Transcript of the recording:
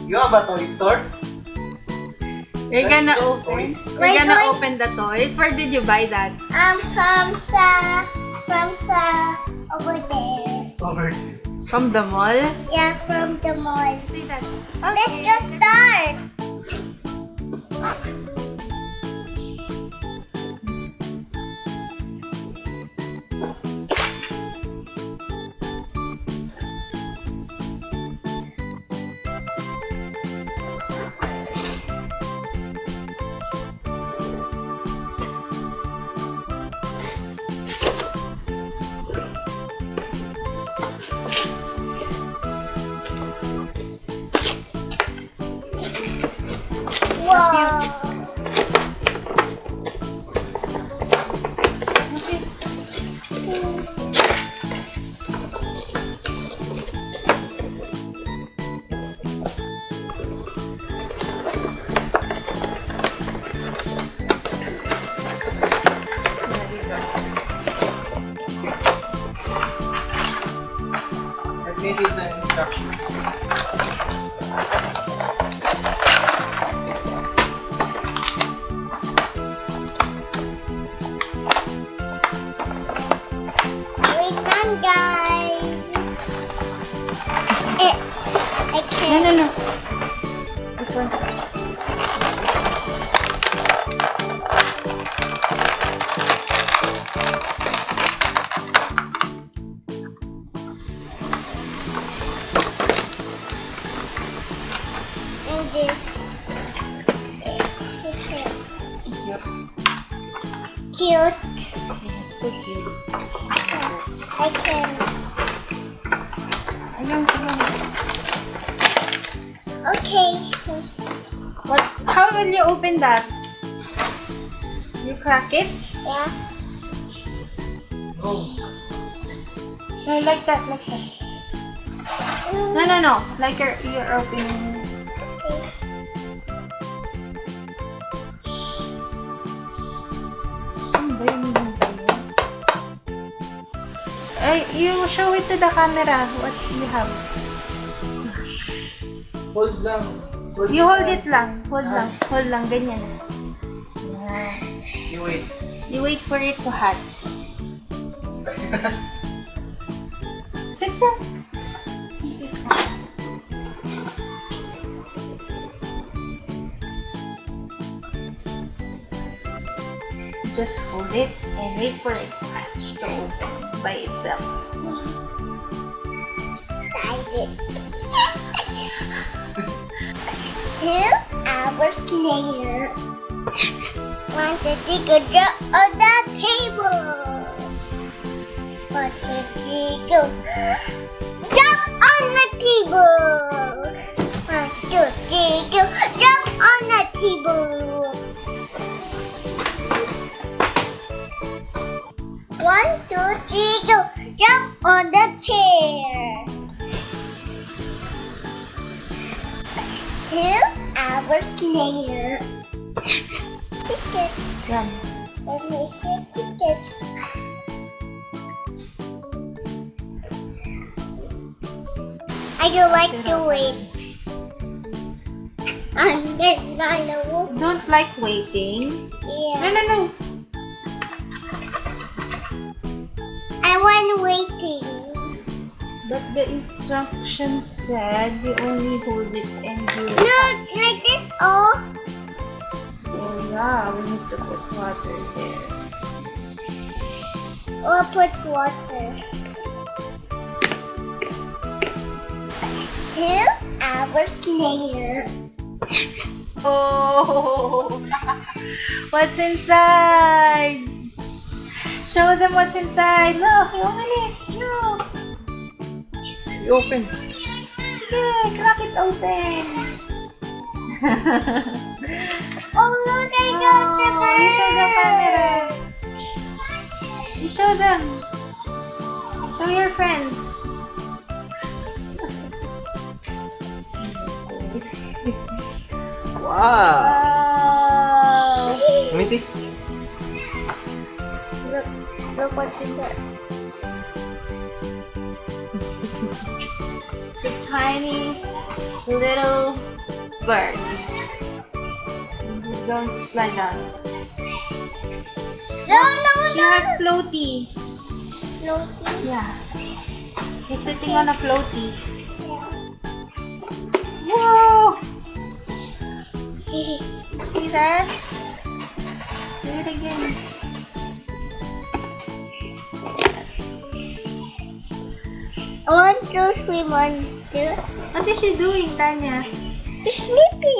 You have a toy store? We're That's gonna just open. toys. We're gonna open the toys. Where did you buy that? From over there. Over there. From the mall? Yeah, from the mall. See that? Let's just start. Wow. I've made it the instructions. Wait on, guys. I No, can't. no, no. This one first. And this. Cute. Cute. So cute. I can. Ayun, ayun. Okay. Just, What? How will you open that? You crack it? yeah. Oh. No, like that, like that. No, no, no. Like you're opening. Ano ba yun? Ano ba yun? Ay, you show it to the camera. What you have. Hold lang. You this hold hand. it lang. Hold lang. Hold lang. Ganyan. Yan. You wait. You wait for it to hatch. Sit down. Just hold it and wait for it to hatch to open by itself. Excited. 2 hours later. Want to take a drop on the table. Want to take a jump on the table. Want to take a jump on the table. 1, 2, 3, go! Jump on the chair. 2 hours later. Ticket. Yan. Let me see ticket. I don't like to wait. And then I know. Don't like waiting. No, Yeah. no, no. I want waiting. But the instructions said you only hold it and you No, like this. Oh. Oh yeah, we need to put water there. Or put water. 2 hours later. Oh, what's inside? Show them what's inside. Look, you open it. Look. You open. Okay, crack it open. Oh, look, I got the Oh, bird. you show the camera. You show them. Show your friends. Wow. Wow. Let me see. Look what she got. It's a tiny little bird. He's going to slide down. No, He has floaty. Floating. Yeah. He's sitting on a floaty. Whoa! See that? Do it again. I want to swim on the What is she doing, Tanya? sleeping.